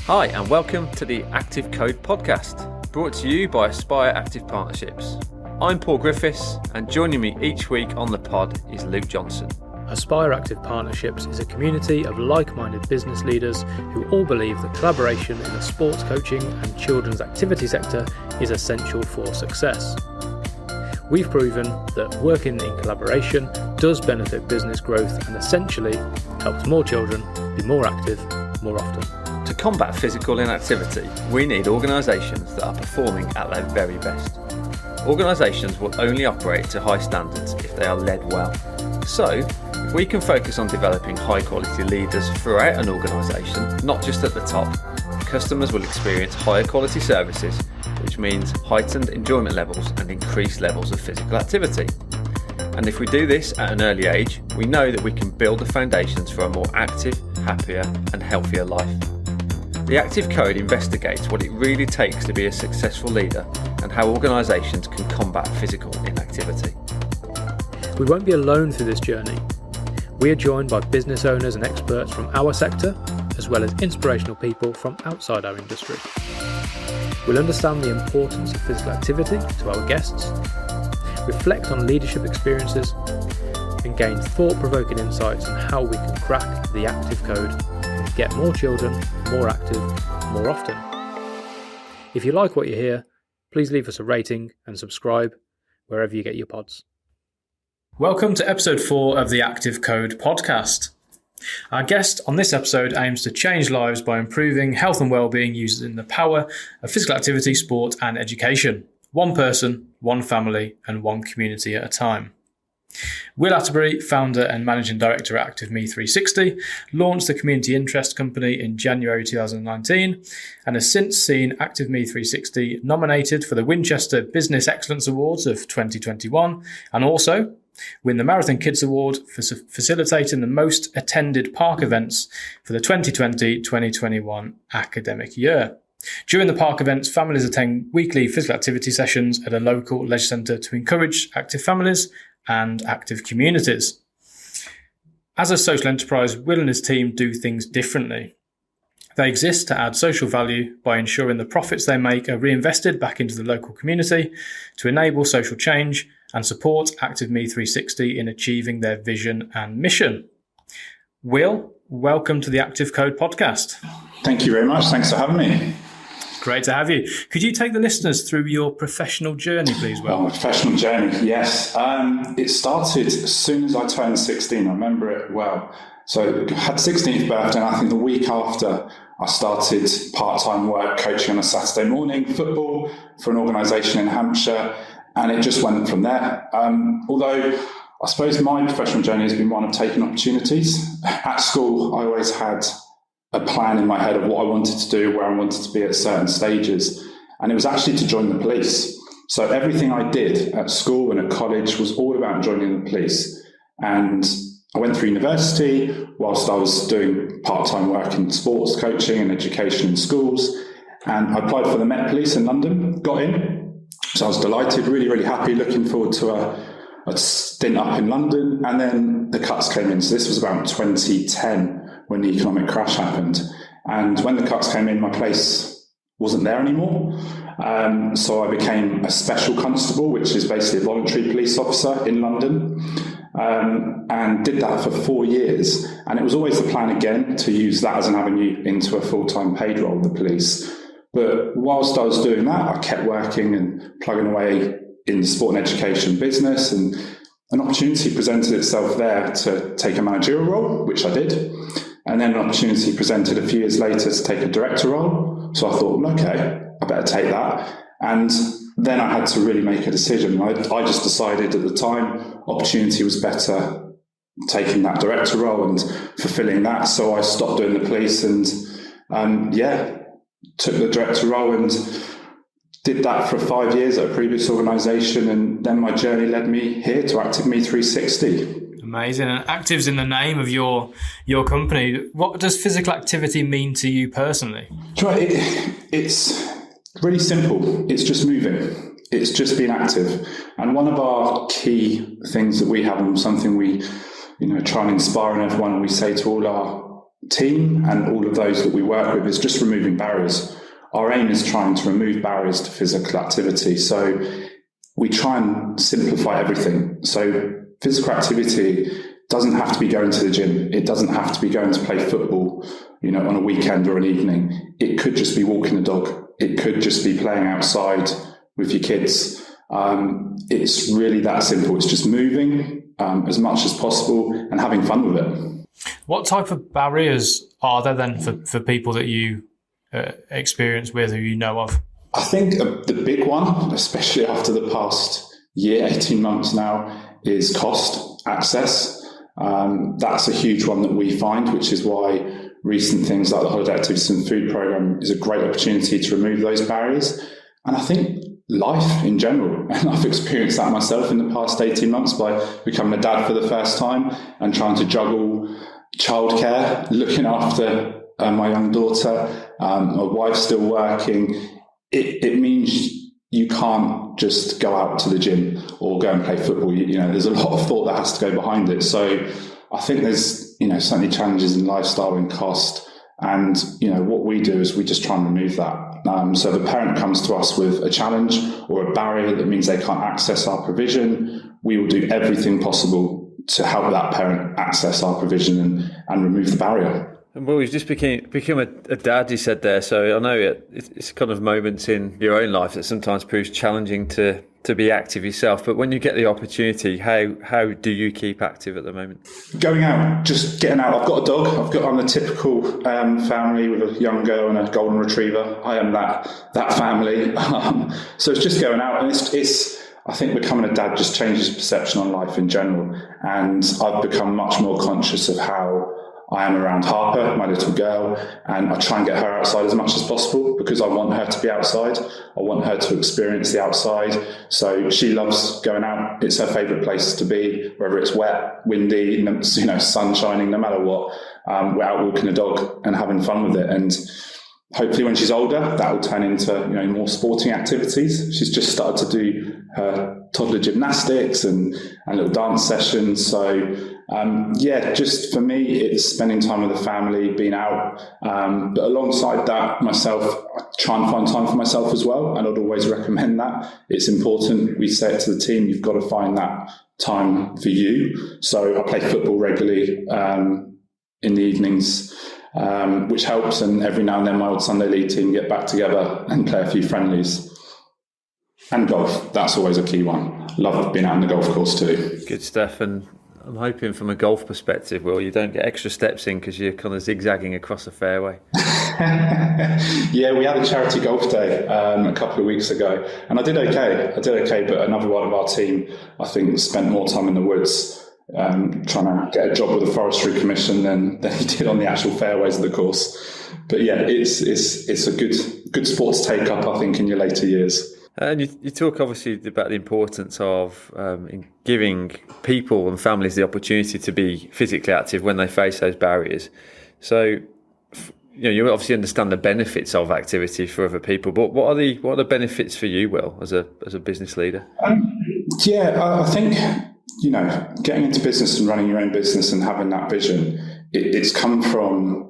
Hi and welcome to the Active Code podcast, brought to you by Aspire Active Partnerships. I'm Paul Griffiths, and joining me each week on the pod is Luke Johnson. Aspire Active Partnerships is a community of like-minded business leaders who all believe that collaboration in the sports coaching and children's activity sector is essential for success. We've proven that working in collaboration does benefit business growth and essentially helps more children be more active more often. To combat physical inactivity, we need organisations that are performing at their very best. Organisations will only operate to high standards if they are led well. So, if we can focus on developing high quality leaders throughout an organisation, not just at the top, customers will experience higher quality services, which means heightened enjoyment levels and increased levels of physical activity. And if we do this at an early age, we know that we can build the foundations for a more active, happier and healthier life. The Active Code investigates what it really takes to be a successful leader and how organisations can combat physical inactivity. We won't be alone through this journey. We are joined by business owners and experts from our sector, as well as inspirational people from outside our industry. We'll understand the importance of physical activity to our guests, reflect on leadership experiences, and gain thought-provoking insights on how we can crack the Active Code and get more children more active more often. If you like what you hear, please leave us a rating and subscribe wherever you get your pods. Welcome to episode 4 of the Active Code podcast. Our guest on this episode aims to change lives by improving health and well-being using the power of physical activity, sport and education. One person, one family and one community at a time. Will Atterbury, founder and managing director at ActiveMe360, launched the community interest company in January 2019 and has since seen ActiveMe360 nominated for the Winchester Business Excellence Awards of 2021 and also win the Marathon Kids Award for facilitating the most attended park events for the 2020-2021 academic year. During the park events, families attend weekly physical activity sessions at a local leisure centre to encourage active families and active communities. As a social enterprise, Will and his team do things differently. They exist to add social value by ensuring the profits they make are reinvested back into the local community to enable social change and support ActiveMe360 in achieving their vision and mission. Will, welcome to the Active Code podcast. Thank you very much. Thanks for having me. Great to have you. Could you take the listeners through your professional journey, please, Will? My professional journey, yes. It started as soon as I turned 16. I remember it well. So I had 16th birthday, and I think the week after I started part-time work coaching on a Saturday morning, football for an organisation in Hampshire, and it just went from there. Although I suppose my professional journey has been one of taking opportunities. At school, I always had a plan in my head of what I wanted to do, where I wanted to be at certain stages. And it was actually to join the police. So everything I did at school and at college was all about joining the police. And I went through university whilst I was doing part-time work in sports coaching and education in schools. And I applied for the Met Police in London, got in. So I was delighted, really, really happy, looking forward to a stint up in London. And then the cuts came in. So this was about 2010. When the economic crash happened. And when the cuts came in, my place wasn't there anymore. So I became a Special Constable, which is basically a voluntary police officer in London, and did that for 4 years. And it was always the plan again to use that as an avenue into a full-time paid role with the police. But whilst I was doing that, I kept working and plugging away in the sport and education business, and an opportunity presented itself there to take a managerial role, which I did. And then an opportunity presented a few years later to take a director role. So I thought, okay, I better take that. And then I had to really make a decision. I just decided at the time, opportunity was better taking that director role and fulfilling that. So I stopped doing the police and, took the director role and did that for 5 years at a previous organisation. And then my journey led me here to ActiveMe360. Amazing. And active's in the name of your company. What does physical activity mean to you personally? It's really simple. It's just moving. It's just being active. And one of our key things that we have, and something we try and inspire in everyone, and we say to all our team and all of those that we work with is just removing barriers. Our aim is trying to remove barriers to physical activity. So we try and simplify everything. So physical activity doesn't have to be going to the gym. It doesn't have to be going to play football, on a weekend or an evening. It could just be walking the dog. It could just be playing outside with your kids. It's really that simple. It's just moving as much as possible and having fun with it. What type of barriers are there then for people that you experience with or you know of? I think the big one, especially after the past year, 18 months now, is cost, access. That's a huge one that we find, which is why recent things like the Holiday Activities and Food Programme is a great opportunity to remove those barriers. And I think life in general, and I've experienced that myself in the past 18 months by becoming a dad for the first time and trying to juggle childcare, looking after my young daughter, my wife's still working. It means you can't just go out to the gym or go and play football. There's a lot of thought that has to go behind it. So I think there's, certainly challenges in lifestyle and cost. And, what we do is we just try and remove that. So if a parent comes to us with a challenge or a barrier that means they can't access our provision, we will do everything possible to help that parent access our provision and remove the barrier. Well, you've just become a dad, you said there. So I know it's kind of moments in your own life that sometimes proves challenging to be active yourself. But when you get the opportunity, how do you keep active at the moment? Going out, just getting out. I've got a dog. I'm the typical family with a young girl and a golden retriever. I am that family. So it's just going out, and it's I think becoming a dad just changes perception on life in general. And I've become much more conscious of how I am around Harper, my little girl, and I try and get her outside as much as possible because I want her to be outside. I want her to experience the outside. So she loves going out. It's her favourite place to be, whether it's wet, windy, sun shining, no matter what. We're out walking the dog and having fun with it. And hopefully when she's older, that will turn into more sporting activities. She's just started to do her toddler gymnastics and little dance sessions. So just for me, it's spending time with the family, being out. But alongside that, myself, I try and find time for myself as well. And I'd always recommend that. It's important. We say it to the team, you've got to find that time for you. So I play football regularly in the evenings, which helps. And every now and then my old Sunday league team get back together and play a few friendlies. And golf, that's always a key one. Love being out on the golf course too. Good stuff. And I'm hoping from a golf perspective, Will, you don't get extra steps in because you're kind of zigzagging across the fairway. Yeah, we had a charity golf day a couple of weeks ago, and I did okay, but another one of our team, I think, spent more time in the woods trying to get a job with the Forestry Commission than he did on the actual fairways of the course. But yeah, it's a good sports take up, I think, in your later years. And you talk obviously about the importance of giving people and families the opportunity to be physically active when they face those barriers. So, you obviously understand the benefits of activity for other people, but what are the benefits for you, Will, as a business leader? I think getting into business and running your own business and having that vision, it's come from.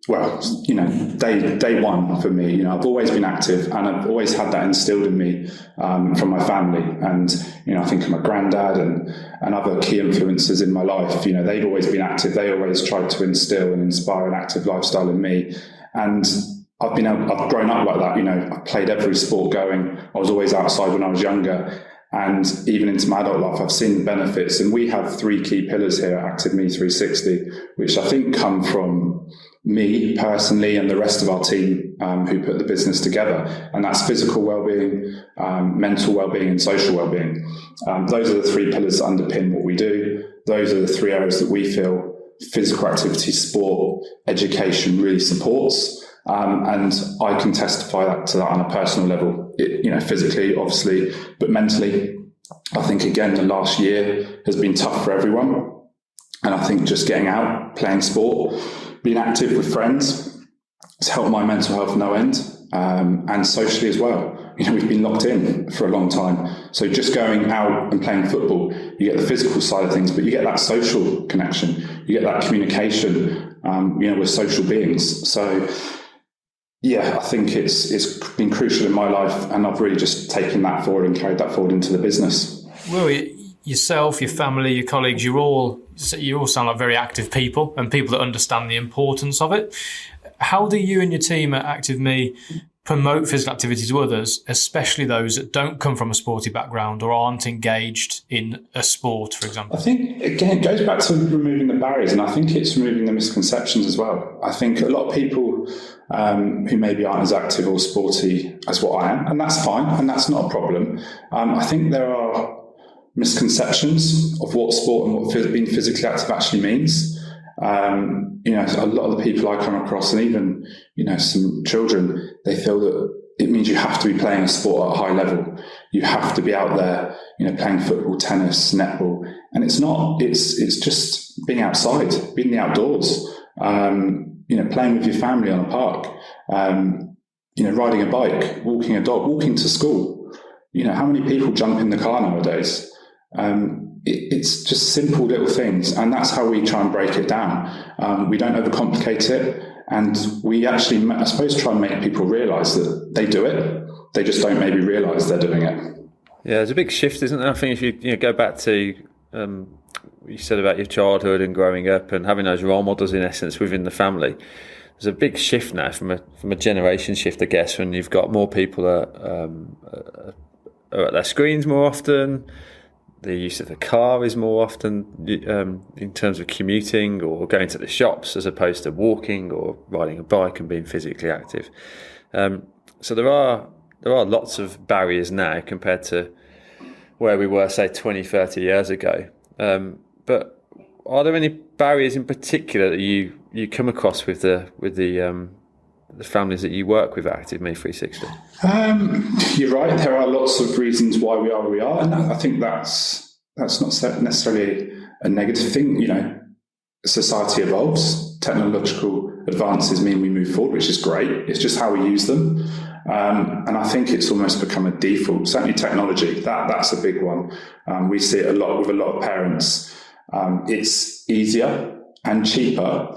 Well, day one for me, I've always been active and I've always had that instilled in me from my family. And, I think of my granddad and other key influences in my life, they've always been active. They always tried to instill and inspire an active lifestyle in me. And I've grown up like that. I played every sport going. I was always outside when I was younger. And even into my adult life, I've seen the benefits. And we have 3 key pillars here at Active Me 360, which I think come from me personally and the rest of our team who put the business together. And that's physical well-being, mental well-being and social well-being. Those are the 3 pillars that underpin what we do. Those are the 3 areas that we feel physical activity, sport, education really supports. And I can testify to that on a personal level, physically, obviously, but mentally. I think, again, the last year has been tough for everyone. And I think just getting out, playing sport, being active with friends has helped my mental health no end, and socially as well. we've been locked in for a long time. So just going out and playing football, you get the physical side of things, but you get that social connection, you get that communication. We're social beings. So yeah, I think it's been crucial in my life, and I've really just taken that forward and carried that forward into the business. Well, yourself, your family, your colleagues, you all sound like very active people and people that understand the importance of it. How do you and your team at ActiveMe promote physical activity to others, especially those that don't come from a sporty background or aren't engaged in a sport, for example? I think, again, it goes back to removing the barriers, and I think it's removing the misconceptions as well. I think a lot of people who maybe aren't as active or sporty as what I am, and that's fine, and that's not a problem. I think there are misconceptions of what sport and what being physically active actually means. A lot of the people I come across, and even, some children, they feel that it means you have to be playing a sport at a high level. You have to be out there, playing football, tennis, netball. And it's not, it's just being outside, being in the outdoors, playing with your family on a park, riding a bike, walking a dog, walking to school. How many people jump in the car nowadays? It's just simple little things, and that's how we try and break it down. We don't overcomplicate it, and we actually, I suppose, try and make people realise that they do it. They just don't maybe realise they're doing it. Yeah, there's a big shift, isn't there? I think if you go back to what you said about your childhood and growing up and having those role models, in essence, within the family, there's a big shift now from a generation shift, I guess, when you've got more people are at their screens more often. The use of the car is more often in terms of commuting or going to the shops, as opposed to walking or riding a bike and being physically active. So there are lots of barriers now compared to where we were, say, 20, 30 years ago. But are there any barriers in particular that you come across with the families that you work with at ActiveMe 360? You're right. There are lots of reasons why we are where we are, and I think that's not necessarily a negative thing. Society evolves, technological advances mean we move forward, which is great. It's just how we use them, and I think it's almost become a default. Certainly, technology that's a big one. We see it a lot with a lot of parents. It's easier and cheaper.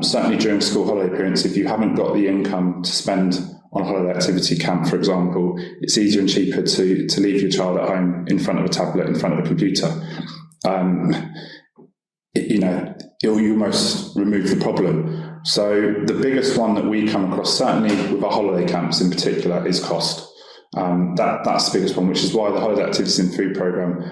Certainly during school holiday periods, if you haven't got the income to spend on a holiday activity camp, for example, it's easier and cheaper to leave your child at home in front of a tablet, in front of a computer. You almost remove the problem. So the biggest one that we come across, certainly with our holiday camps in particular, is cost. That's the biggest one, which is why the Holiday Activities in Food programme,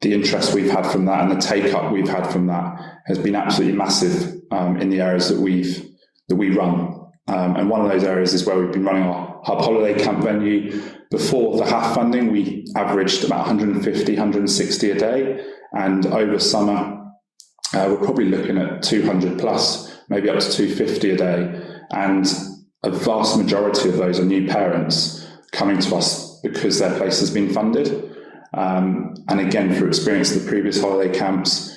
the interest we've had from that and the take-up we've had from that has been absolutely massive in the areas that we run. And one of those areas is where we've been running our hub holiday camp venue. Before the HAF funding, we averaged about 150, 160 a day. And over summer, we're probably looking at 200 plus, maybe up to 250 a day. And a vast majority of those are new parents coming to us because their place has been funded. And again, through experience of the previous holiday camps,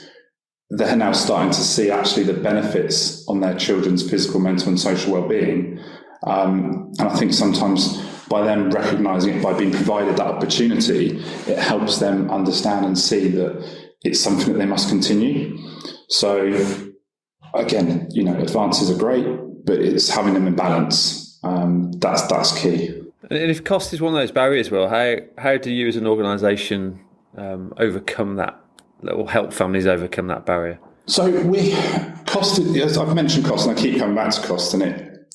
they're now starting to see actually the benefits on their children's physical, mental and social well-being. And I think sometimes by them recognising it, by being provided that opportunity, it helps them understand and see that it's something that they must continue. So again, advances are great, but it's having them in balance. That's key. And if cost is one of those barriers, Will, how do you as an organisation overcome that, or help families overcome that barrier? So as I've mentioned cost, and I keep coming back to cost, and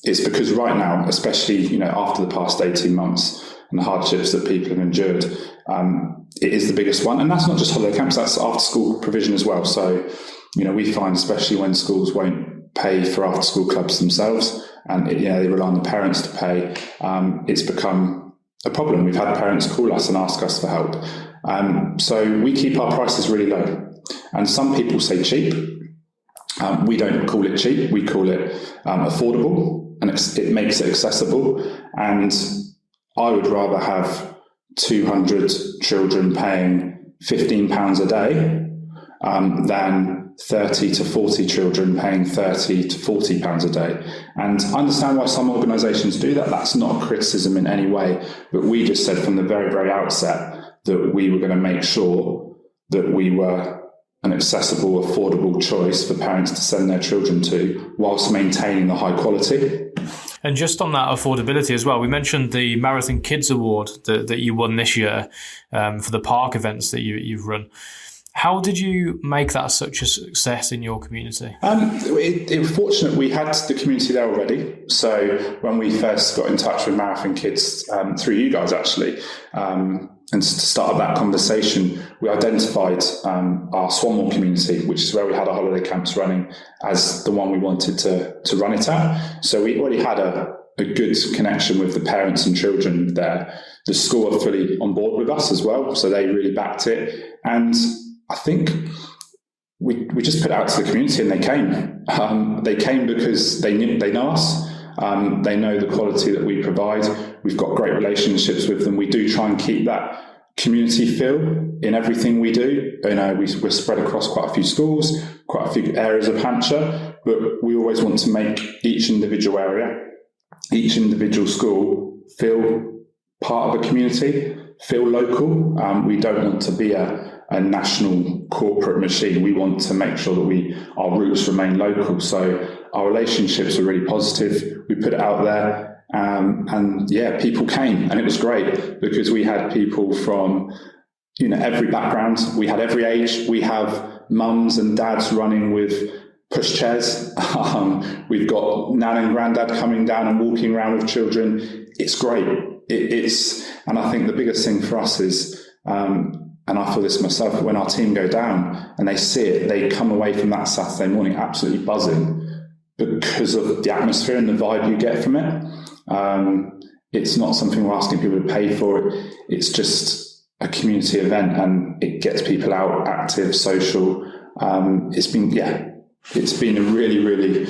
it's because right now, especially after the past 18 months and the hardships that people have endured, it is the biggest one. And that's not just holiday camps, that's after school provision as well. So we find, especially when schools won't pay for after school clubs themselves, and they rely on the parents to pay, it's become a problem. We've had parents call us and ask us for help. So we keep our prices really low. And some people say cheap. We don't call it cheap. We call it affordable, and it makes it accessible. And I would rather have 200 children paying £15 a day than 30 to 40 children paying 30 to 40 pounds a day. And I understand why some organisations do that. That's not a criticism in any way. But we just said from the very, very outset that we were going to make sure that we were an accessible, affordable choice for parents to send their children to, whilst maintaining the high quality. And just on that affordability as well, we mentioned the Marathon Kids Award that you won this year for the park events that you've run. How did you make that such a success in your community? It was fortunate we had the community there already. So when we first got in touch with Marathon Kids, through you guys actually, and to start that conversation, we identified our Swanmore community, which is where we had our holiday camps running, as the one we wanted to run it at. So we already had a good connection with the parents and children there. The school are fully on board with us as well, so they really backed it. And I think we just put it out to the community, and they came. They came because they know us. They know the quality that we provide. We've got great relationships with them. We do try and keep that community feel in everything we do. You know, we're spread across quite a few schools, quite a few areas of Hampshire, but we always want to make each individual area, each individual school feel part of a community, feel local. We don't want to be a national corporate machine. We want to make sure that our roots remain local. So our relationships are really positive. We put it out there, and people came, and it was great because we had people from every background. We had every age. We have mums and dads running with pushchairs. We've got nan and granddad coming down and walking around with children. It's great. And I think the biggest thing for us is, and I feel this myself, when our team go down and they see it, they come away from that Saturday morning absolutely buzzing because of the atmosphere and the vibe you get from it. It's not something we're asking people to pay for. It's just a community event, and it gets people out, active, social. It's been a really, really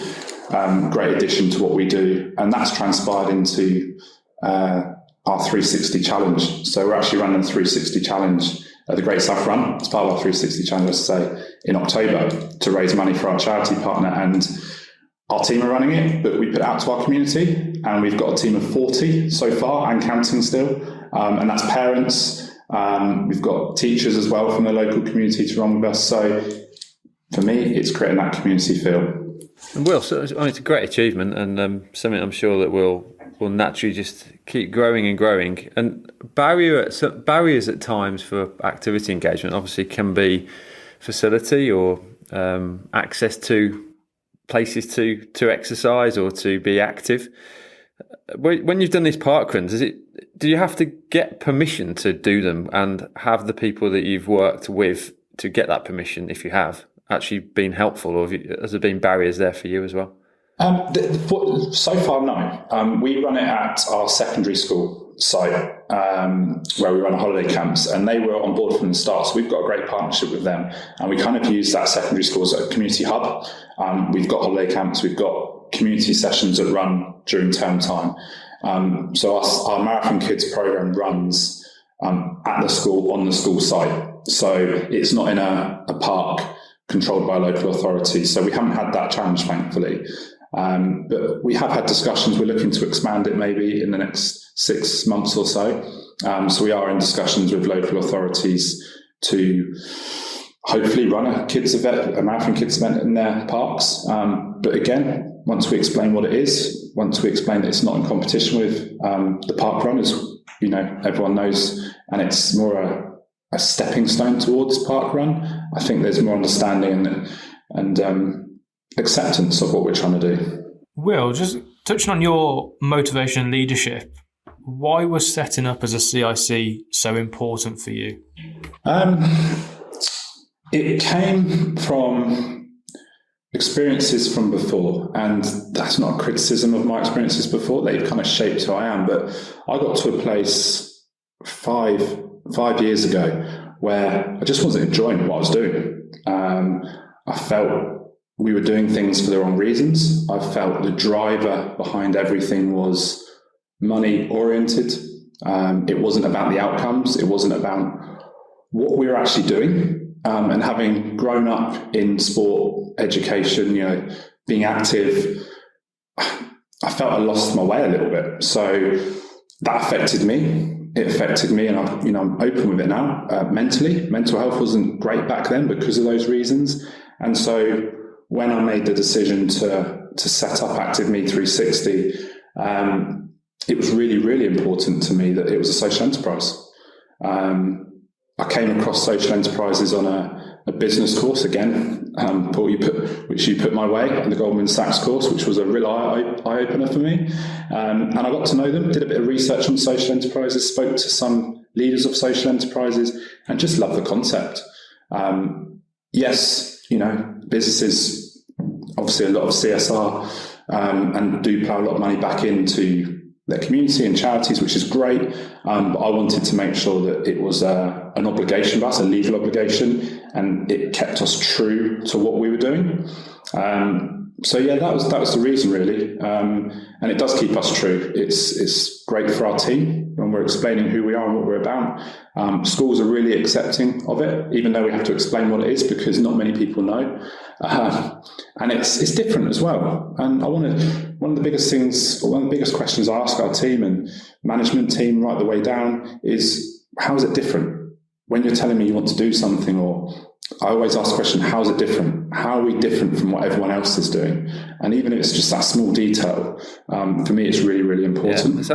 great addition to what we do, and that's transpired into our 360 challenge. So we're actually running a 360 challenge at the Great South Run. It's part of our 360 challenge, let's say, in October to raise money for our charity partner, and our team are running it, but we put it out to our community, and we've got a team of 40 so far and counting still, and that's parents. We've got teachers as well from the local community to run with us. So for me, it's creating that community feel. And Will, so it's a great achievement, and something I'm sure that will naturally just keep growing and growing. And barriers at times for activity engagement obviously can be facility or access to places to exercise or to be active. When you've done these park runs, do you have to get permission to do them, and have the people that you've worked with to get that permission, if you have, actually been helpful, or has there been barriers there for you as well? So far, no. We run it at our secondary school site, where we run holiday camps, and they were on board from the start. So we've got a great partnership with them, and we kind of use that secondary school as a community hub. We've got holiday camps, we've got community sessions that run during term time. So our Marathon Kids program runs at the school, on the school site. So it's not in a park controlled by local authorities. So we haven't had that challenge, thankfully. But we have had discussions. We're looking to expand it maybe in the next 6 months or so. So we are in discussions with local authorities to hopefully run a Marathon Kids event in their parks. But again, once we explain what it is, once we explain that it's not in competition with the park run, as everyone knows, and it's more a stepping stone towards park run, I think there's more understanding and acceptance of what we're trying to do. Will, just touching on your motivation and leadership, why was setting up as a CIC so important for you? It came from experiences from before, and that's not a criticism of my experiences before. They've kind of shaped who I am, but I got to a place five years ago where I just wasn't enjoying what I was doing. I felt we were doing things for the wrong reasons. I felt the driver behind everything was money oriented. It wasn't about the outcomes. It wasn't about what we were actually doing. and having grown up in sport, education, being active, I felt I lost my way a little bit. So that affected me. It affected me, and I'm open with it now. Mentally, mental health wasn't great back then because of those reasons. And so when I made the decision to set up Active Me 360, it was really, really important to me that it was a social enterprise. I came across social enterprises on a business course again, Paul, which you put my way, the Goldman Sachs course, which was a real eye-opener for me. And I got to know them, did a bit of research on social enterprises, spoke to some leaders of social enterprises, and just loved the concept. Yes, businesses, obviously a lot of CSR, and do plow a lot of money back into their community and charities, which is great. But I wanted to make sure that it was an obligation for us, a legal obligation, and it kept us true to what we were doing. So yeah, that was the reason really, and it does keep us true. It's great for our team when we're explaining who we are and what we're about. Schools are really accepting of it, even though we have to explain what it is because not many people know, and it's different as well. And one of the biggest questions I ask our team and management team right the way down is, how is it different? When you're telling me you want to do something, or I always ask the question, how is it different? How are we different from what everyone else is doing? And even if it's just that small detail, for me, it's really, really important.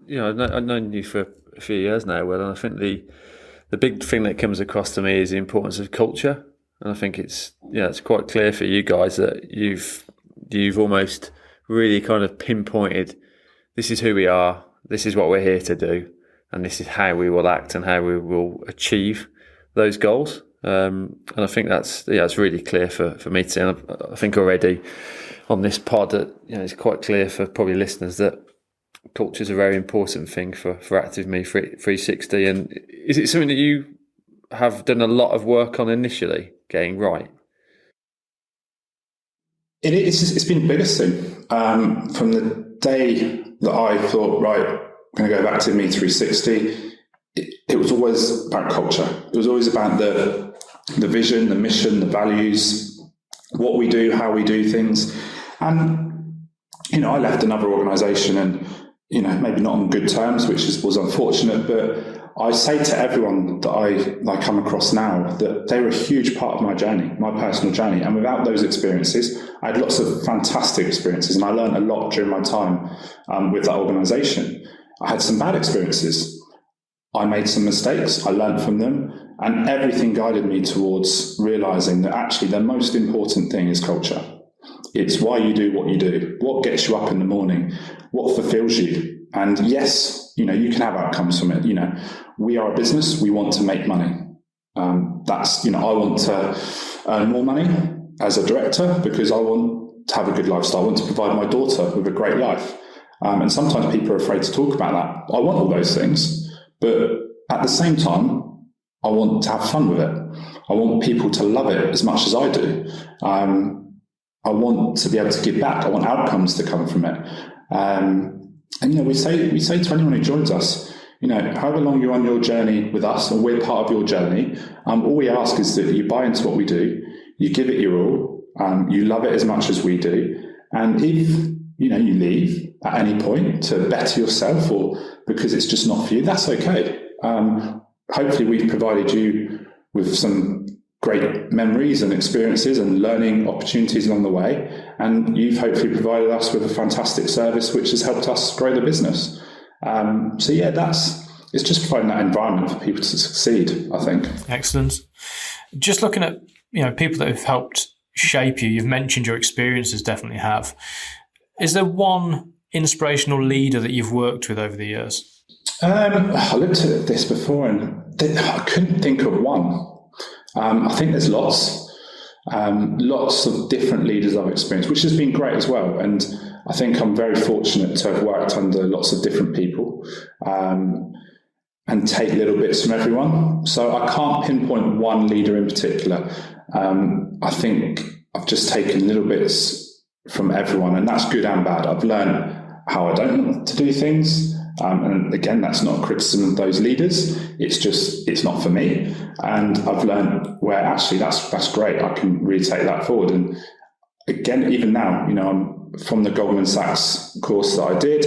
Yeah, I've known you for a few years now, Will, and I think the big thing that comes across to me is the importance of culture. And I think it's quite clear for you guys that you've almost really kind of pinpointed, this is who we are, this is what we're here to do, and this is how we will act and how we will achieve those goals. And I think it's really clear for me to see. And I think already on this pod that it's quite clear for probably listeners that culture is a very important thing for Active Me 360. And is it something that you have done a lot of work on initially, getting right? It's been the biggest thing. From the day that I thought, right, I'm going to go back to Me 360, it was always about culture. It was always about the vision, the mission, the values, what we do, how we do things. And, I left another organisation and, maybe not on good terms, which was unfortunate, but I say to everyone that I come across now that they were a huge part of my journey, my personal journey. And without those experiences, I had lots of fantastic experiences, and I learned a lot during my time with that organisation. I had some bad experiences. I made some mistakes. I learned from them, and everything guided me towards realising that actually the most important thing is culture. It's why you do what you do, what gets you up in the morning, what fulfills you. And yes, you can have outcomes from it. We are a business. We want to make money. I want to earn more money as a director because I want to have a good lifestyle. I want to provide my daughter with a great life. And sometimes people are afraid to talk about that. I want all those things, but at the same time, I want to have fun with it. I want people to love it as much as I do. I want to be able to give back. I want outcomes to come from it. And we say to anyone who joins us, however long you're on your journey with us, and we're part of your journey, all we ask is that you buy into what we do, you give it your all, you love it as much as we do, and if you leave at any point to better yourself or because it's just not for you, that's okay. Hopefully we've provided you with some great memories and experiences and learning opportunities along the way, and you've hopefully provided us with a fantastic service which has helped us grow the business. It's just providing that environment for people to succeed, I think. Excellent. Just looking at people that have helped shape you, you've mentioned your experiences definitely have. Is there one inspirational leader that you've worked with over the years? I looked at this before and I couldn't think of one. I think there's lots of different leaders I've experienced, which has been great as well. And I think I'm very fortunate to have worked under lots of different people and take little bits from everyone. So I can't pinpoint one leader in particular. I think I've just taken little bits from everyone, and that's good and bad. I've learned how I don't want to do things, And again, that's not a criticism of those leaders. It's not for me. And I've learned where actually that's great. I can really take that forward. And again, even now, I'm from the Goldman Sachs course that I did,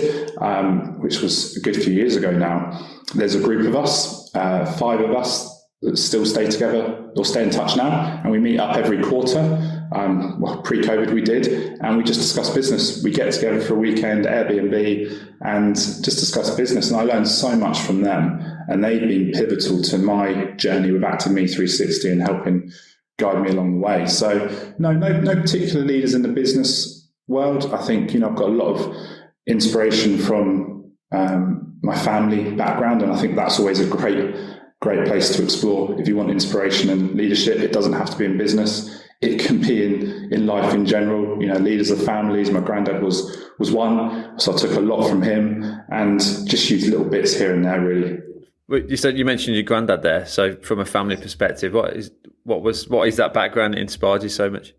which was a good few years ago now. There's a group of us, 5 of us, that still stay together or stay in touch now, and we meet up every quarter. Pre-COVID we did, and we just discuss business. We get together for a weekend, Airbnb, and just discuss business. And I learned so much from them, and they've been pivotal to my journey with Active Me 360 and helping guide me along the way. So no particular leaders in the business world. I think, I've got a lot of inspiration from my family background, and I think that's always a great place to explore. If you want inspiration and leadership, it doesn't have to be in business. It can be in life in general. Leaders of families. My granddad was one, so I took a lot from him and just used little bits here and there, really. You mentioned your granddad there. So from a family perspective, what is that background that inspired you so much?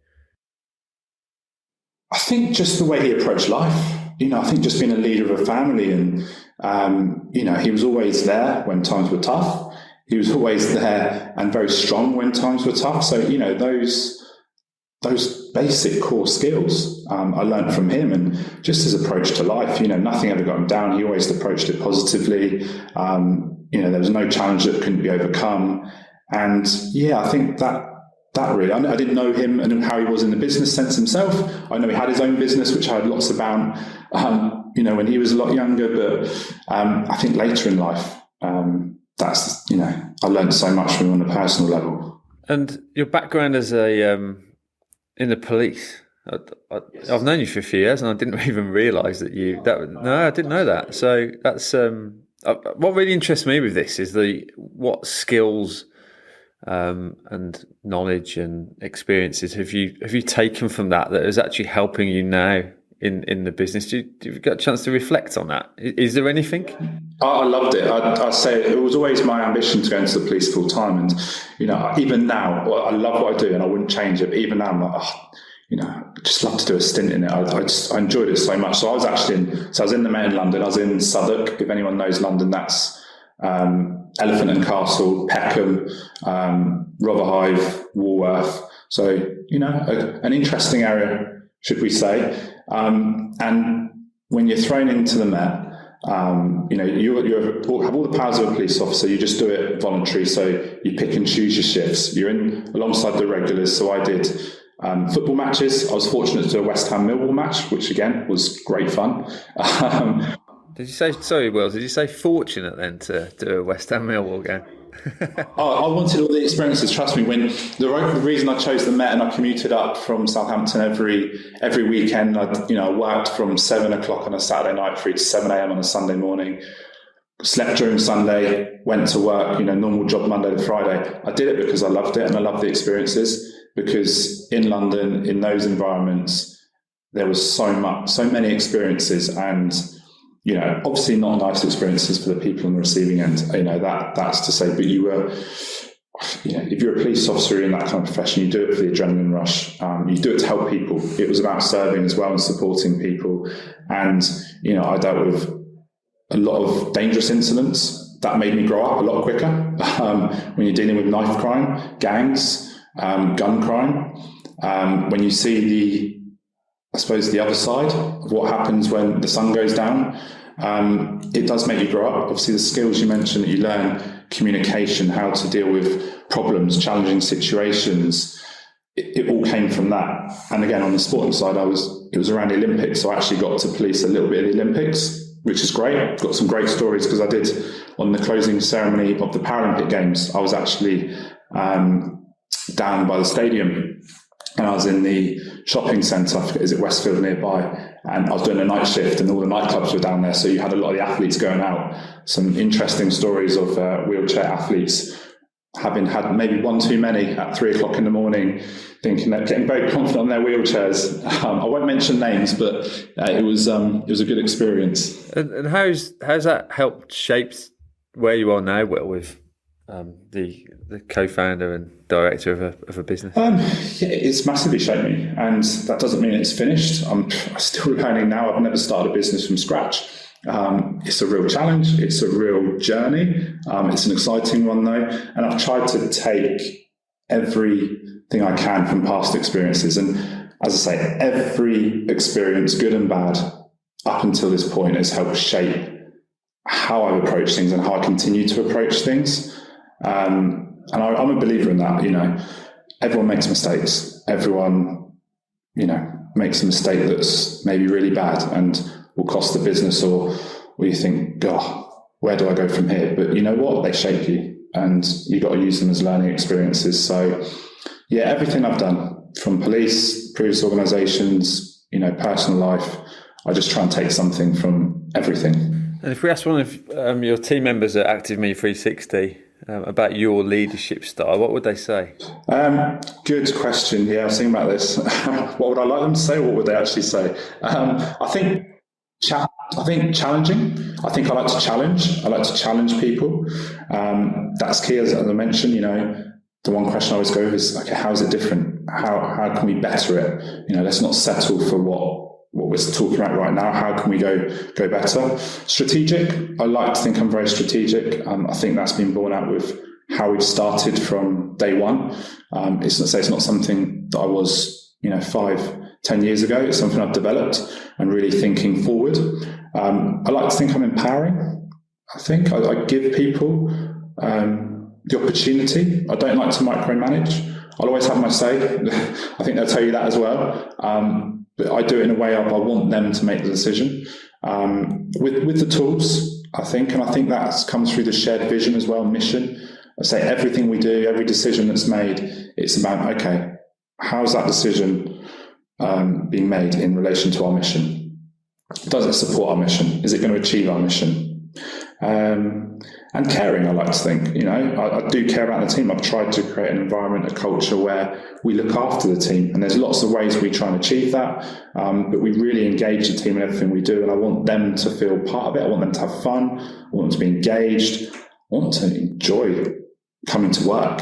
I think just the way he approached life. I think just being a leader of a family, and he was always there when times were tough. He was always there and very strong when times were tough. So, those basic core skills I learned from him, and just his approach to life. Nothing ever got him down. He always approached it positively. There was no challenge that couldn't be overcome. And I think that really, I didn't know him and how he was in the business sense himself. I know he had his own business, which I had lots about, when he was a lot younger. But I think later in life, I learned so much from him on a personal level. And your background as in the police, I've known you for a few years, and I didn't even realise that I didn't know that. So that's what really interests me with this is what skills and knowledge and experiences have you taken from that is actually helping you now in the business. Do you got a chance to reflect on that? Is there anything? I loved it. I'd say it was always my ambition to go into the police full time, and even now, I love what I do, and I wouldn't change it. But even now, I'm like, I'd just love to do a stint in it. I enjoyed it so much. So I was in the Met in London. I was in Southwark. If anyone knows London, that's Elephant and Castle, Peckham, Rotherhithe, Walworth. So an interesting area, should we say? And when you're thrown into the Met, you have all the powers of a police officer. You just do it voluntary, so you pick and choose your shifts. You're in alongside the regulars. So I did football matches. I was fortunate to do a West Ham Millwall match, which again was great fun. Did you say, sorry, Will, did you say fortunate then to do a West Ham Millwall game? I wanted all the experiences. Trust me, when the reason I chose the Met and I commuted up from Southampton every weekend, I worked from 7 o'clock on a Saturday night through to 7 a.m. on a Sunday morning, slept during Sunday, went to work, normal job Monday to Friday. I did it because I loved it and I loved the experiences, because in London, in those environments, there was so many experiences, and obviously not nice experiences for the people on the receiving end. That's to say, but you were, if you're a police officer in that kind of profession, you do it for the adrenaline rush. You do it to help people. It was about serving as well and supporting people. And, I dealt with a lot of dangerous incidents. That made me grow up a lot quicker. When you're dealing with knife crime, gangs, gun crime, when you see the other side of what happens when the sun goes down, it does make you grow up. Obviously, the skills you mentioned that you learn, communication, how to deal with problems, challenging situations, it all came from that. And again, on the sporting side, it was around the Olympics, so I actually got to police a little bit of the Olympics, which is great. I've got some great stories because I did, on the closing ceremony of the Paralympic Games, I was actually down by the stadium, and I was in the shopping centre, is it Westfield nearby, and I was doing a night shift, and all the nightclubs were down there, so you had a lot of the athletes going out. Some interesting stories of wheelchair athletes having had maybe one too many at 3 o'clock in the morning, thinking they're getting very confident on their wheelchairs. I won't mention names, but it was a good experience. And how's that helped shape where you are now, Will, with the co-founder and director of a business? It's massively shaped me, and that doesn't mean it's finished. I'm still learning now. I've never started a business from scratch. It's a real challenge. It's a real journey. It's an exciting one though. And I've tried to take everything I can from past experiences. And as I say, every experience, good and bad, up until this point has helped shape how I approach things and how I continue to approach things. And I'm a believer in that. Everyone makes mistakes. Everyone, makes a mistake that's maybe really bad and will cost the business, or you think, God, where do I go from here? But you know what? They shape you, and you've got to use them as learning experiences. So, yeah, everything I've done, from police, previous organisations, personal life, I just try and take something from everything. And if we ask one of your team members at Active Me 360 about your leadership style, what would they say? Good question. Yeah, I was thinking about this. What would I like them to say? What would they actually say? I think challenging. I think I like to challenge. I like to challenge people. That's key, as I mentioned. The one question I always go is, okay, how is it different? How can we better it? Let's not settle for what we're talking about right now. How can we go better? Strategic. I like to think I'm very strategic. I think that's been borne out with how we've started from day one. It's not something that I was, 5-10 years ago. It's something I've developed and really thinking forward. I like to think I'm empowering. I think I give people the opportunity. I don't like to micromanage. I'll always have my say. I think they'll tell you that as well. But I do it in a way I want them to make the decision with the tools, I think. And I think that comes through the shared vision as well, mission. I say everything we do, every decision that's made, it's about, okay, how's that decision being made in relation to our mission? Does it support our mission? Is it going to achieve our mission? And caring, I like to think, I do care about the team. I've tried to create an environment, a culture where we look after the team, and there's lots of ways we try and achieve that, but we really engage the team in everything we do, and I want them to feel part of it. I want them to have fun. I want them to be engaged. I want them to enjoy coming to work,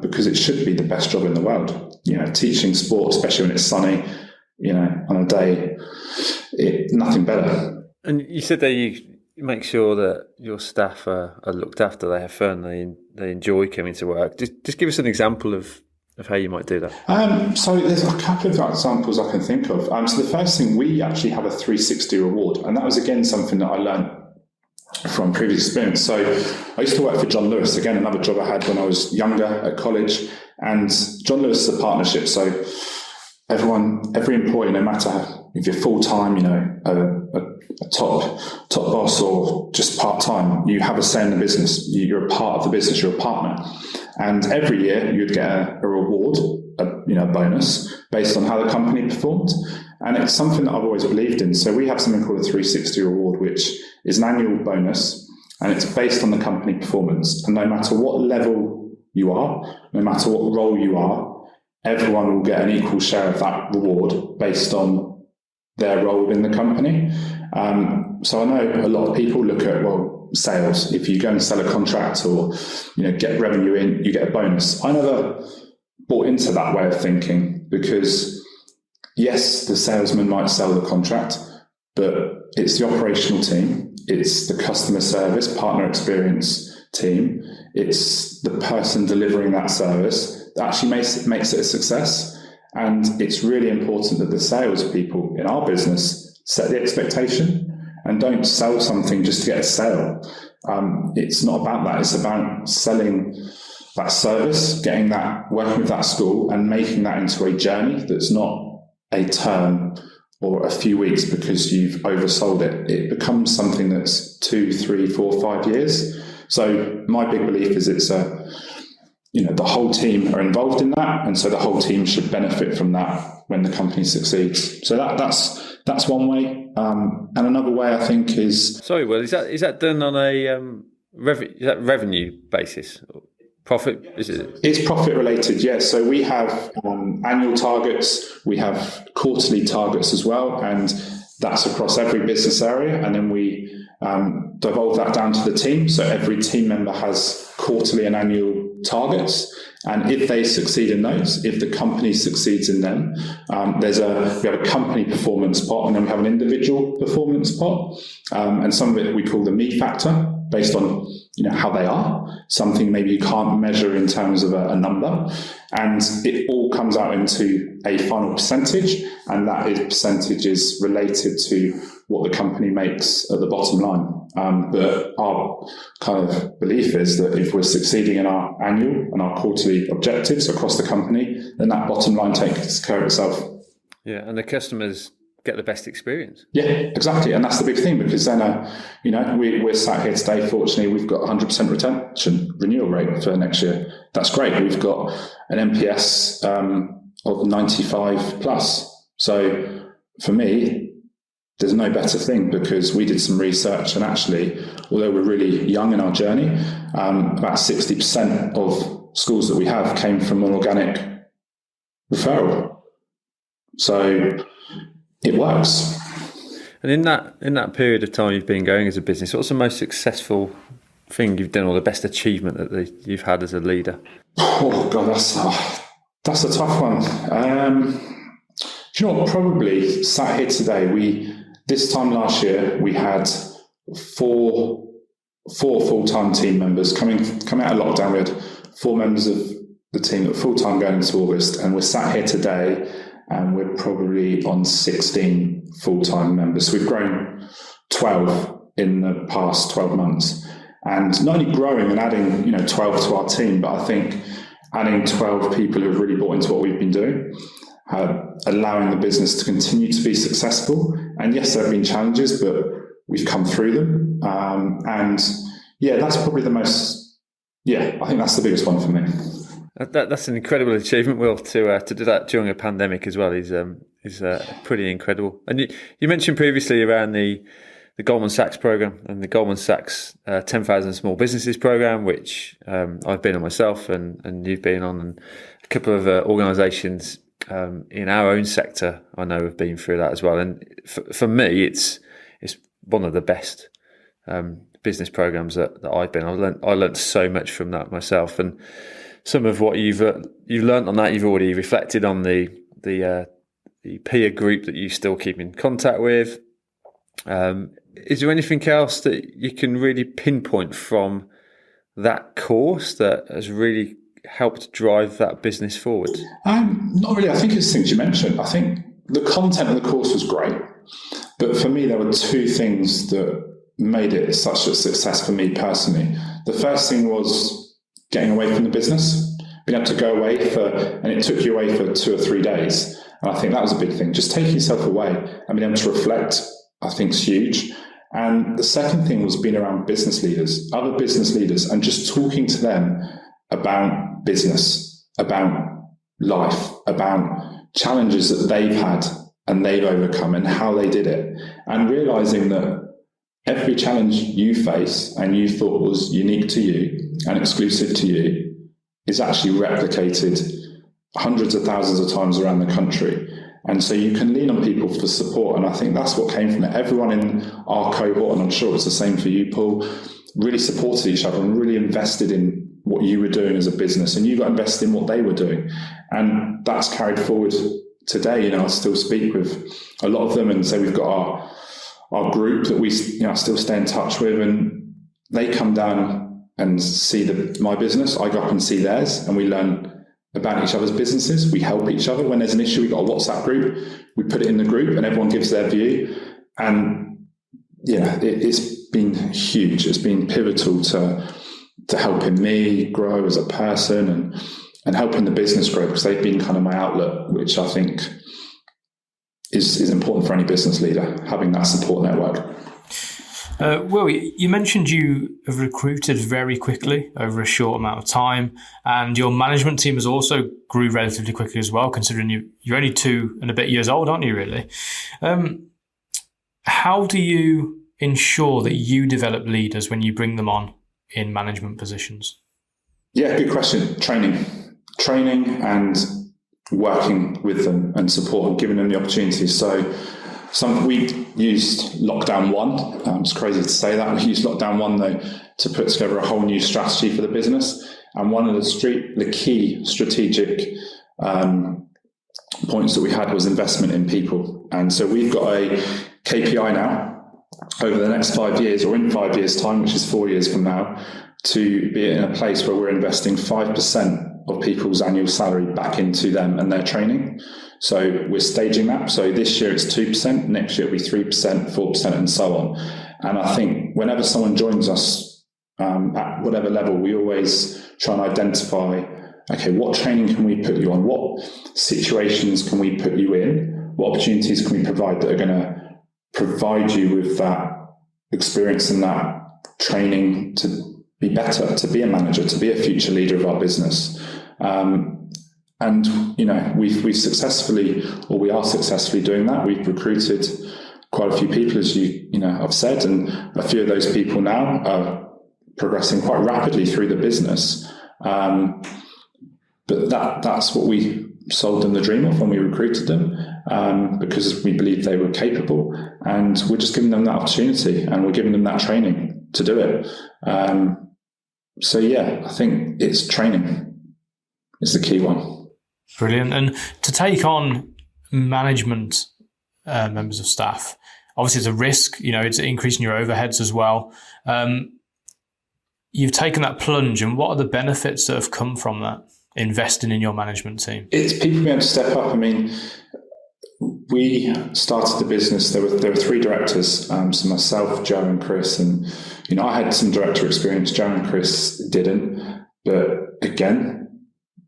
because it should be the best job in the world. Teaching sport, especially when it's sunny, on a day, nothing better. And you said that you make sure that your staff are looked after, they have fun, they enjoy coming to work. Just give us an example of how you might do that. So there's a couple of examples I can think of. So the first thing, we actually have a 360 reward, and that was again something that I learned from previous experience. So I used to work for John Lewis, again another job I had when I was younger at college, and John Lewis is a partnership. So every employee, no matter if you're full-time, a top boss or just part-time, you have a say in the business. You're a part of the business, you're a partner. And every year you'd get a reward, a bonus based on how the company performed. And it's something that I've always believed in. So we have something called a 360 reward, which is an annual bonus, and it's based on the company performance. And no matter what level you are, no matter what role you are, everyone will get an equal share of that reward based on their role within the company. So I know a lot of people look at, sales. If you go and sell a contract or, get revenue in, you get a bonus. I never bought into that way of thinking, because yes, the salesman might sell the contract, but it's the operational team, it's the customer service, partner experience team, it's the person delivering that service that actually makes it a success. And it's really important that the salespeople in our business set the expectation and don't sell something just to get a sale. It's not about that. It's about selling that service, getting that, working with that school and making that into a journey that's not a term or a few weeks because you've oversold it. It becomes something that's 2, 3, 4, 5 years. So my big belief is it's the whole team are involved in that, and so the whole team should benefit from that when the company succeeds. So that's one way. And another way I think is... Sorry, Will, is that done on a revenue basis? Profit? Is it? It's profit related, yes. So we have annual targets, we have quarterly targets as well, and that's across every business area. And then we devolve that down to the team. So every team member has quarterly and annual targets, And if they succeed in those, if the company succeeds in them, we have a company performance pot, and then we have an individual performance pot. And some of it we call the me factor, based on how they are, something maybe you can't measure in terms of a number. And it all comes out into a final percentage, and that percentage is related to what the company makes at the bottom line. But our kind of belief is that if we're succeeding in our annual and our quarterly objectives across the company, then that bottom line takes care of itself. Yeah, and the customers get the best experience. Yeah, exactly. And that's the big thing, because then, we're sat here today, fortunately, we've got 100% retention renewal rate for next year. That's great. We've got an NPS of 95 plus. So for me, there's no better thing, because we did some research, and actually, although we're really young in our journey, about 60% of schools that we have came from an organic referral. So it works. And in that period of time you've been going as a business, what's the most successful thing you've done, or the best achievement that you've had as a leader? Oh God, that's a tough one. Do you know what? Probably sat here today. This time last year we had four full-time team members coming out of lockdown. We had 4 members of the team that were full-time going into August, and we're sat here today, and we're probably on 16 full-time members. So we've grown 12 in the past 12 months. And not only growing and adding, 12 to our team, but I think adding 12 people who have really bought into what we've been doing, allowing the business to continue to be successful. And yes, there have been challenges, but we've come through them. That's probably I think that's the biggest one for me. That's an incredible achievement, Will, to do that during a pandemic as well. Is pretty incredible. And you mentioned previously around the Goldman Sachs program and the Goldman Sachs 10,000 Small Businesses program, which I've been on myself, and you've been on, and a couple of organisations in our own sector I know have been through that as well. And for me, it's one of the best business programs that I've been. I learned so much from that myself, and some of what you've learned on that, you've already reflected on the peer group that you still keep in contact with. Is there anything else that you can really pinpoint from that course that has really helped drive that business forward? Not really. I think it's things you mentioned. I think the content of the course was great, but for me, there were 2 things that made it such a success for me personally. The first thing was getting away from the business, being able to go away and it took you away for 2 or 3 days. And I think that was a big thing. Just taking yourself away and being able to reflect, I think, is huge. And the second thing was being around business leaders, other business leaders, and just talking to them about business, about life, about challenges that they've had and they've overcome and how they did it. And realizing that every challenge you face and you thought was unique to you and exclusive to you is actually replicated hundreds of thousands of times around the country. And so you can lean on people for support. And I think that's what came from it. Everyone in our cohort, and I'm sure it's the same for you, Paul, really supported each other and really invested in what you were doing as a business. And you got invested in what they were doing. And that's carried forward today. I still speak with a lot of them, and so we've got our group that we still stay in touch with, and they come down and see my business. I go up and see theirs, and we learn about each other's businesses. We help each other. When there's an issue, we've got a WhatsApp group. We put it in the group and everyone gives their view. And it's been huge. It's been pivotal to helping me grow as a person and helping the business grow, because they've been kind of my outlet, which I think is important for any business leader, having that support network. Will, you mentioned you have recruited very quickly over a short amount of time, and your management team has also grew relatively quickly as well, considering you're only 2 and a bit years old, aren't you, really? How do you ensure that you develop leaders when you bring them on in management positions? Yeah, good question. Training and working with them and support and giving them the opportunities. So we used lockdown 1. It's crazy to say that. We used lockdown 1 though to put together a whole new strategy for the business. And one of the key strategic points that we had was investment in people. And so we've got a KPI now over the next 5 years, or in 5 years' time, which is 4 years from now, to be in a place where we're investing 5% of people's annual salary back into them and their training. So we're staging that. So this year it's 2%, next year it'll be 3%, 4%, and so on. And I think whenever someone joins us at whatever level, we always try and identify, okay, what training can we put you on? What situations can we put you in? What opportunities can we provide that are going to provide you with that experience and that training to be better, to be a manager, to be a future leader of our business? And we've successfully, or we are successfully doing that. We've recruited quite a few people, as I've said, and a few of those people now are progressing quite rapidly through the business. But that's what we sold them the dream of when we recruited them, because we believed they were capable, and we're just giving them that opportunity, and we're giving them that training to do it. So yeah, I think it's training is the key one. Brilliant. And to take on management members of staff, obviously it's a risk, it's increasing your overheads as well. You've taken that plunge, and what are the benefits that have come from that, investing in your management team? It's people being able to step up. I mean, we started the business, there were 3 directors, so myself, Joe and Chris, and I had some director experience, Joe and Chris didn't, but again,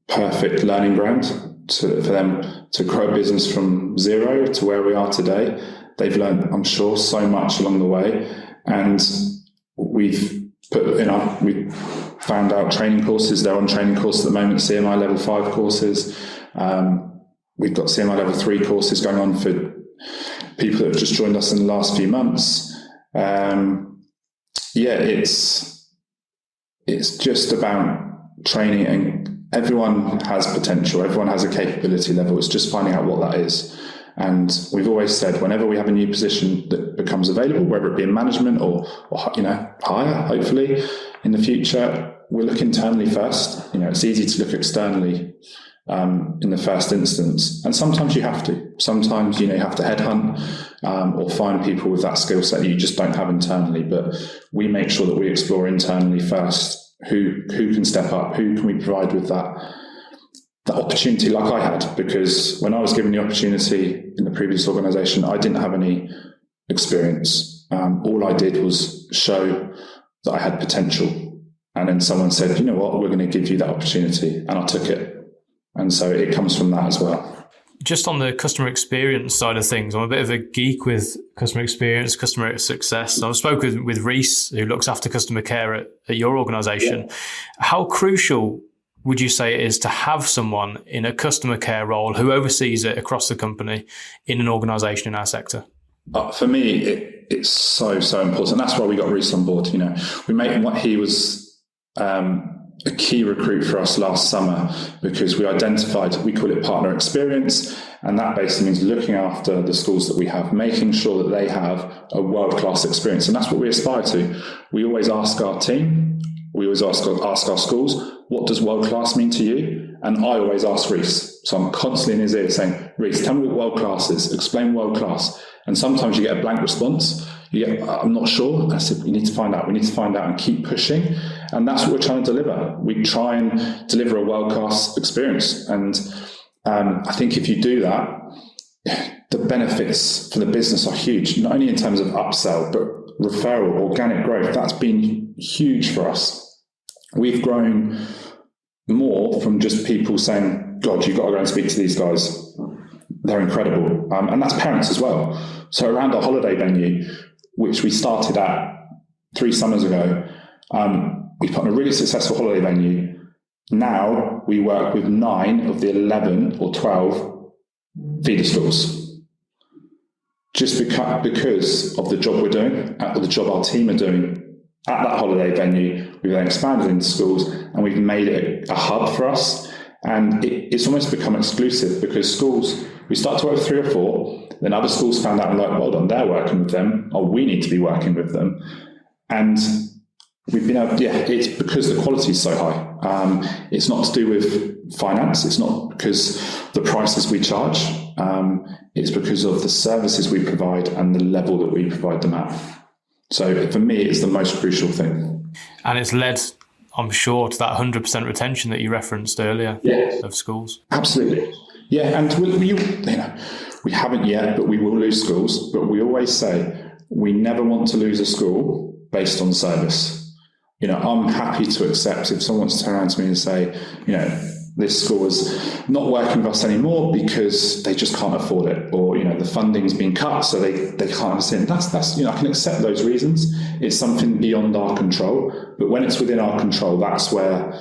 perfect learning ground for them to grow a business from 0 to where we are today. They've learned, I'm sure, so much along the way, and we've we found out training courses. They're on training courses at the moment, CMI level 5 courses. We've got CMI level 3 courses going on for people that have just joined us in the last few months. It's just about training, and everyone has potential. Everyone has a capability level. It's just finding out what that is. And we've always said, whenever we have a new position that becomes available, whether it be in management or higher, hopefully in the future, we'll look internally first. It's easy to look externally in the first instance, and sometimes you have to. Sometimes you have to headhunt or find people with that skill set that you just don't have internally. But we make sure that we explore internally first. Who can step up? Who can we provide with that opportunity, like I had? Because when I was given the opportunity in the previous organisation, I didn't have any experience. All I did was show that I had potential, and then someone said, "You know what? We're going to give you that opportunity," and I took it. And so it comes from that as well. Just on the customer experience side of things, I'm a bit of a geek with customer experience, customer success. I've spoken with Reese, who looks after customer care at your organisation. Yeah. How crucial would you say it is to have someone in a customer care role who oversees it across the company in an organisation in our sector? For me, it's so important. That's why we got Reese on board. We made what he was a key recruit for us last summer, because we identified, we call it partner experience, and that basically means looking after the schools that we have, making sure that they have a world-class experience. And that's what we aspire to. We always ask our team, we always ask our schools, what does world-class mean to you? And I always ask Reese. So I'm constantly in his ear saying, Reese, tell me what world-class is, explain world-class. And sometimes you get a blank response. I'm not sure. I said, we need to find out and keep pushing. And that's what we're trying to deliver. We try and deliver a world-class experience. And I think if you do that, the benefits for the business are huge, not only in terms of upsell, but referral, organic growth. That's been huge for us. We've grown more from just people saying, God, you've got to go and speak to these guys. They're incredible. And that's parents as well. So around our holiday venue, which we started at 3 summers ago, we put on a really successful holiday venue. Now we work with 9 of the 11 or 12 feeder schools. Just because of the job we're doing, or the job our team are doing at that holiday venue, we've then expanded into schools, and we've made it a hub for us. And it's almost become exclusive, because schools, we start to work with 3 or 4, then other schools found out and like, well done, they're working with them, or we need to be working with them. And we've been able, it's because the quality is so high. It's not to do with finance. It's not because the prices we charge. It's because of the services we provide and the level that we provide them at. So for me, it's the most crucial thing. And it's led, I'm sure, to that 100% retention that you referenced earlier of schools. Absolutely. Yeah, and we haven't yet, but we will lose schools. But we always say we never want to lose a school based on service. I'm happy to accept if someone wants to turn around to me and say, this school is not working with us anymore because they just can't afford it, or the funding's been cut, so they can't understand. That's I can accept those reasons. It's something beyond our control, but when it's within our control, that's where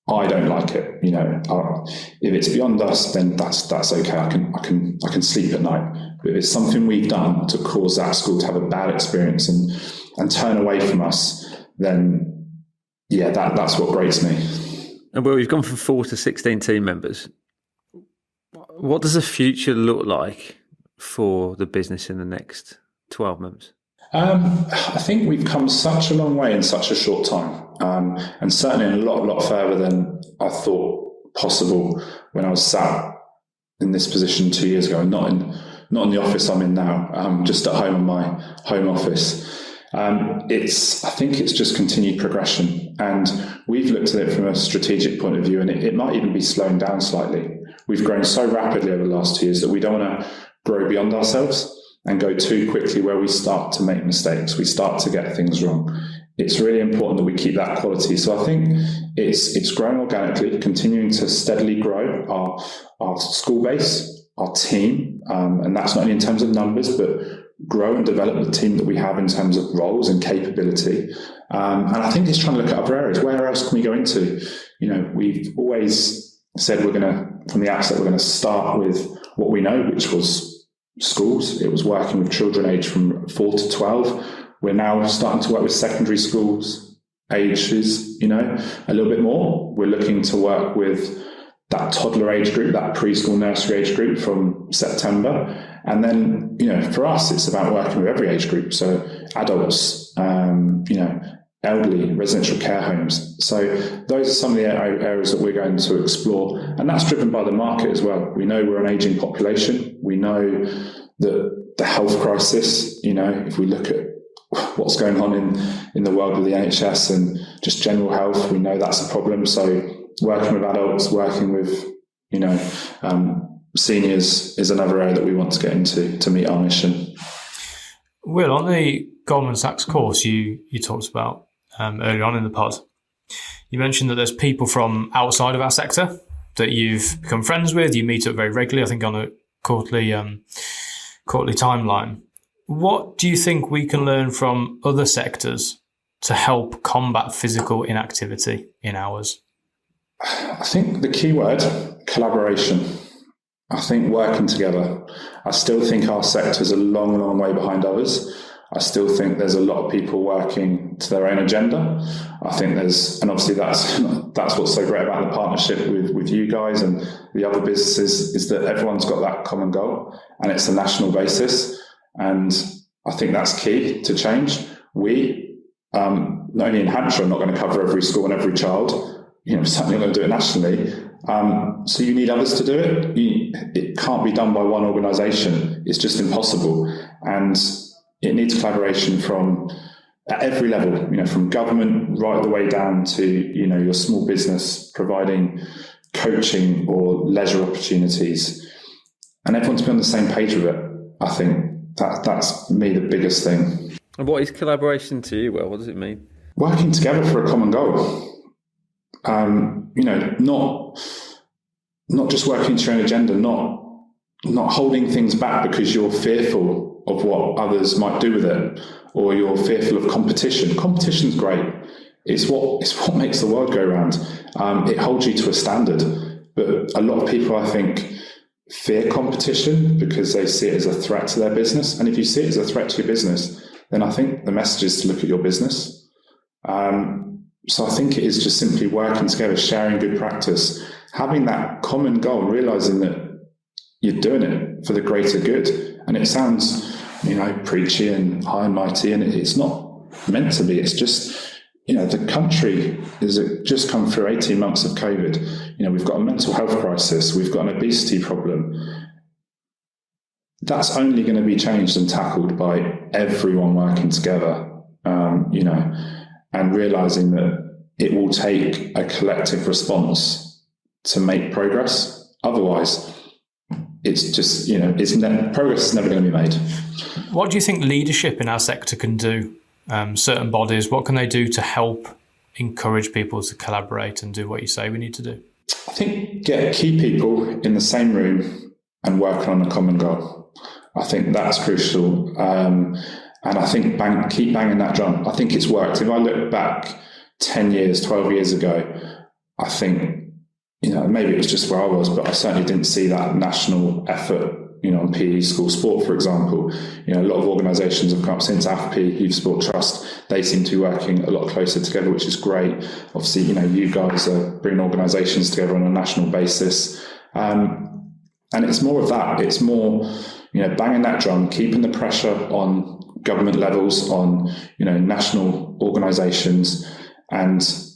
I don't like it. If it's beyond us, then that's okay. I can sleep at night. But if it's something we've done to cause that school to have a bad experience and turn away from us, then that's what grates me. And Will, you've gone from 4 to 16 team members. What does the future look like for the business in the next 12 months? I think we've come such a long way in such a short time, and certainly a lot further than I thought possible when I was sat in this position 2 years ago, and not in the office I'm in now, just at home in my home office. I think it's just continued progression, and we've looked at it from a strategic point of view, and it might even be slowing down slightly. We've grown so rapidly over the last 2 years that we don't want to grow beyond ourselves and go too quickly where we start to make mistakes. We start to get things wrong. It's really important that we keep that quality. So I think it's growing organically, continuing to steadily grow our school base, our team, and that's not only in terms of numbers, but grow and develop the team that we have in terms of roles and capability. And I think it's trying to look at other areas. Where else can we go into? We've always said from the outset, we're going to start with what we know, which was schools. It was working with children aged from 4 to 12. We're now starting to work with secondary schools ages, a little bit more. We're looking to work with that toddler age group, that preschool nursery age group from September. And then, for us, it's about working with every age group. So adults, elderly, residential care homes. So those are some of the areas that we're going to explore. And that's driven by the market as well. We know we're an aging population. We know that the health crisis, if we look at what's going on in the world with the NHS and just general health, we know that's a problem. So working with adults, working with, seniors is another area that we want to get into to meet our mission. Will, on the Goldman Sachs course you talked about earlier on in the pod, you mentioned that there's people from outside of our sector that you've become friends with, you meet up very regularly, I think on a quarterly timeline. What do you think we can learn from other sectors to help combat physical inactivity in ours? I think the key word, collaboration. I think working together. I still think our sector's a long, long way behind others. I still think there's a lot of people working to their own agenda. I think and obviously that's what's so great about the partnership with you guys and the other businesses, is that everyone's got that common goal and it's a national basis. And I think that's key to change. We, not only in Hampshire, are not going to cover every school and every child, certainly not going to do it nationally. So you need others to do it. It can't be done by one organisation. It's just impossible. And it needs collaboration at every level, from government right the way down to, your small business providing coaching or leisure opportunities. And everyone to be on the same page with it. I think that's me the biggest thing. And what is collaboration to you, Will? What does it mean? Working together for a common goal. Not just working to your own agenda, not holding things back because you're fearful of what others might do with it, or you're fearful of competition. Competition's great. It's what makes the world go round. It holds you to a standard. But a lot of people, I think, fear competition because they see it as a threat to their business. And if you see it as a threat to your business, then I think the message is to look at your business. So I think it is just simply working together, sharing good practice, having that common goal, realizing that you're doing it for the greater good. And it sounds, preachy and high and mighty, and it's not meant to be. It's just the country is just come through 18 months of COVID. We've got a mental health crisis. We've got an obesity problem. That's only going to be changed and tackled by everyone working together, and realizing that it will take a collective response to make progress. Otherwise, it's just, progress is never going to be made. What do you think leadership in our sector can do? Certain bodies, what can they do to help encourage people to collaborate and do what you say we need to do? I think get key people in the same room and work on a common goal. I think that's crucial. And I think keep banging that drum. I think it's worked. If I look back 10 years, 12 years ago, I think, maybe it was just where I was, but I certainly didn't see that national effort, on PE school sport, for example. A lot of organisations have come up since AFP, Youth Sport Trust. They seem to be working a lot closer together, which is great. Obviously, you guys are bringing organisations together on a national basis. And it's more of that. It's more, banging that drum, keeping the pressure on government levels, on, national organisations, and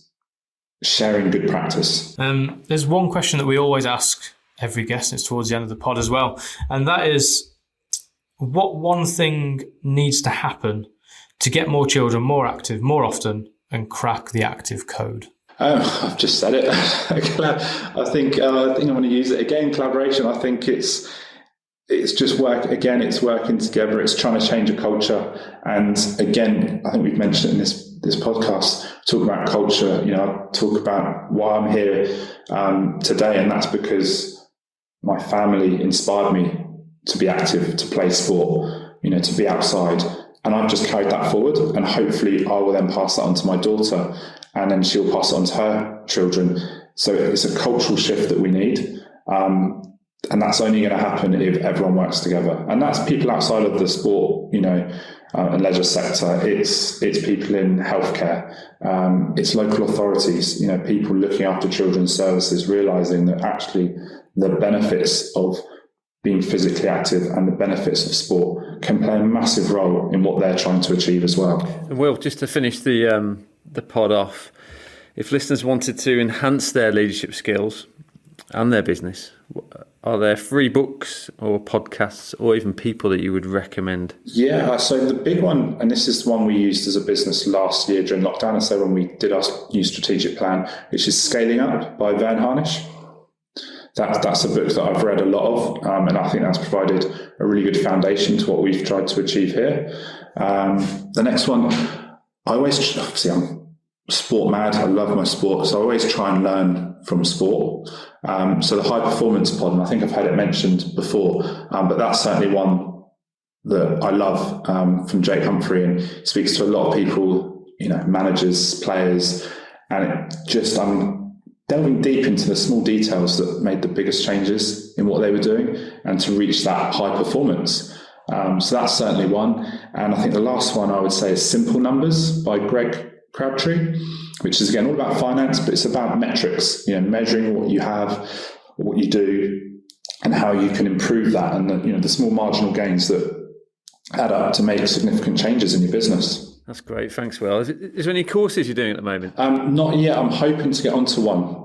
sharing good practice. There's one question that we always ask every guest, and it's towards the end of the pod as well, and that is, what one thing needs to happen to get more children more active more often and crack the active code? I've just said it. I think I want to use it again. Collaboration. I think it's just work. Again, it's working together. It's trying to change a culture. And again, I think we've mentioned it in this podcast, talk about culture. I talk about why I'm here today, and that's because my family inspired me to be active, to play sport, to be outside. And I've just carried that forward, and hopefully I will then pass that on to my daughter, and then she'll pass it on to her children. So it's a cultural shift that we need. And that's only going to happen if everyone works together. And that's people outside of the sport, and leisure sector. It's people in healthcare. It's local authorities, people looking after children's services, realising that actually the benefits of being physically active and the benefits of sport can play a massive role in what they're trying to achieve as well. And Will, just to finish the pod off, if listeners wanted to enhance their leadership skills and their business, are there free books or podcasts or even people that you would recommend? Yeah, so the big one, and this is the one we used as a business last year during lockdown, and so when we did our new strategic plan, which is Scaling Up by Vern Harnish. That's a book that I've read a lot of, and I think that's provided a really good foundation to what we've tried to achieve here. The next one, obviously I'm sport mad, I love my sport, so I always try and learn from sport. So the High Performance Pod, and I think I've had it mentioned before, but that's certainly one that I love, from Jake Humphrey, and speaks to a lot of people, managers, players, and I'm delving deep into the small details that made the biggest changes in what they were doing and to reach that high performance. So that's certainly one. And I think the last one I would say is Simple Numbers by Greg Crabtree, which is again all about finance, but it's about metrics, measuring what you have, what you do, and how you can improve that, and the small marginal gains that add up to make significant changes in your business. That's great. Thanks, Will. Is there any courses you're doing at the moment? Not yet. I'm hoping to get onto one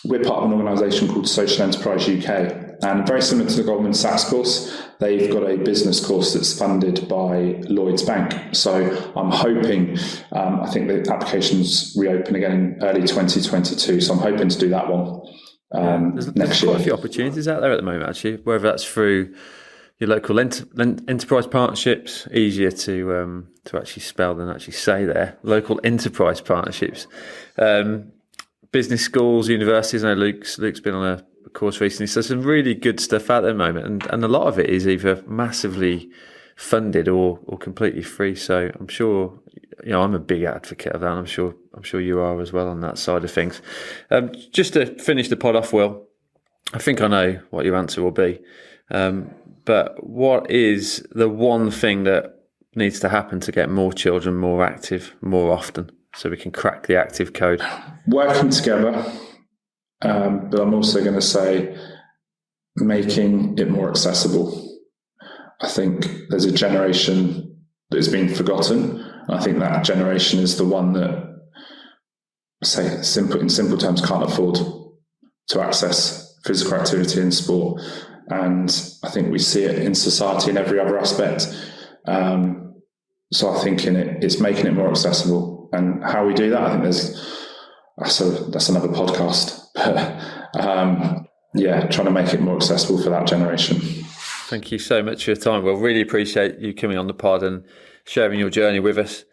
we're part of an organisation called Social Enterprise UK, and very similar to the Goldman Sachs course, they've got a business course that's funded by Lloyds Bank. So I'm hoping, I think the applications reopen again in early 2022. So I'm hoping to do that one there's quite a few opportunities out there at the moment, actually, whether that's through your local enterprise partnerships, easier to actually spell than actually say there. Local enterprise partnerships, business schools, universities. I know Luke's been on a course recently, so some really good stuff out there at the moment, and a lot of it is either massively funded or completely free. So I'm sure, I'm a big advocate of that. And I'm sure you are as well on that side of things. Just to finish the pod off, Will, I think I know what your answer will be. But what is the one thing that needs to happen to get more children more active more often so we can crack the active code? Working together, but I'm also going to say making it more accessible. I think there's a generation that has been forgotten, And I think that generation is the one that, say, in simple terms, can't afford to access physical activity and sport. And I think we see it in society in every other aspect. So I think it's making it more accessible. And how we do that, I think that's another podcast. But trying to make it more accessible for that generation. Thank you so much for your time. Well, really appreciate you coming on the pod and sharing your journey with us.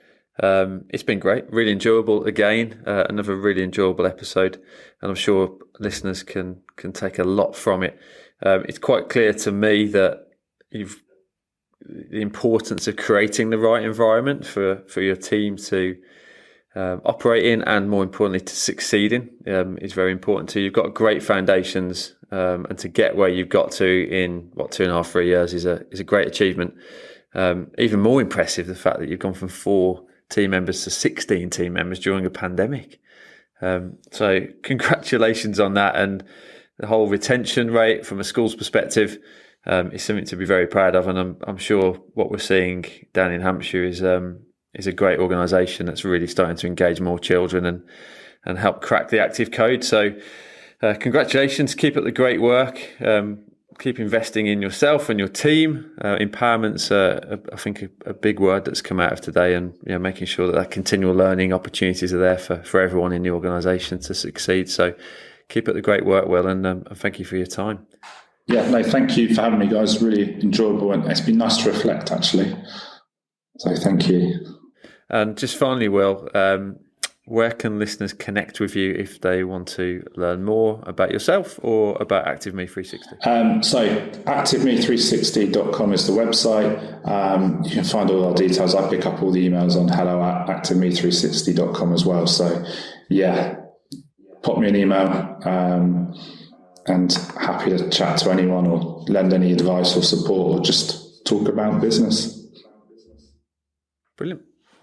It's been great, really enjoyable again, another really enjoyable episode, and I'm sure listeners can take a lot from it. It's quite clear to me that the importance of creating the right environment for your team to operate in, and more importantly to succeed in, is very important to you. You've got great foundations, and to get where you've got to in 2.5-3 years is a great achievement. Even more impressive, the fact that you've gone from 4 team members to 16 team members during a pandemic. So congratulations on that, and the whole retention rate from a school's perspective is something to be very proud of. And I'm sure what we're seeing down in Hampshire is a great organisation that's really starting to engage more children and help crack the active code. So congratulations, keep up the great work. Keep investing in yourself and your team. Empowerment's, I think, a big word that's come out of today, and making sure that continual learning opportunities are there for everyone in the organisation to succeed. So keep up the great work, Will, and thank you for your time. Yeah, no, thank you for having me, guys. Really enjoyable, and it's been nice to reflect, actually. So thank you. And just finally, Will, where can listeners connect with you if they want to learn more about yourself or about ActiveMe360? So ActiveMe360.com is the website. You can find all our details. I pick up all the emails on hello@ActiveMe360.com as well. So pop me an email, and happy to chat to anyone or lend any advice or support or just talk about business. Brilliant.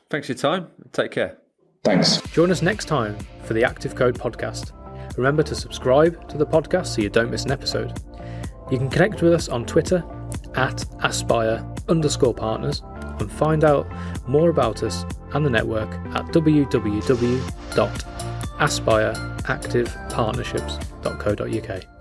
Thanks for your time. Take care. Thanks. Join us next time for the Active Code podcast. Remember to subscribe to the podcast so you don't miss an episode. You can connect with us on Twitter @aspire_partners and find out more about us and the network at www.aspireactivepartnerships.co.uk.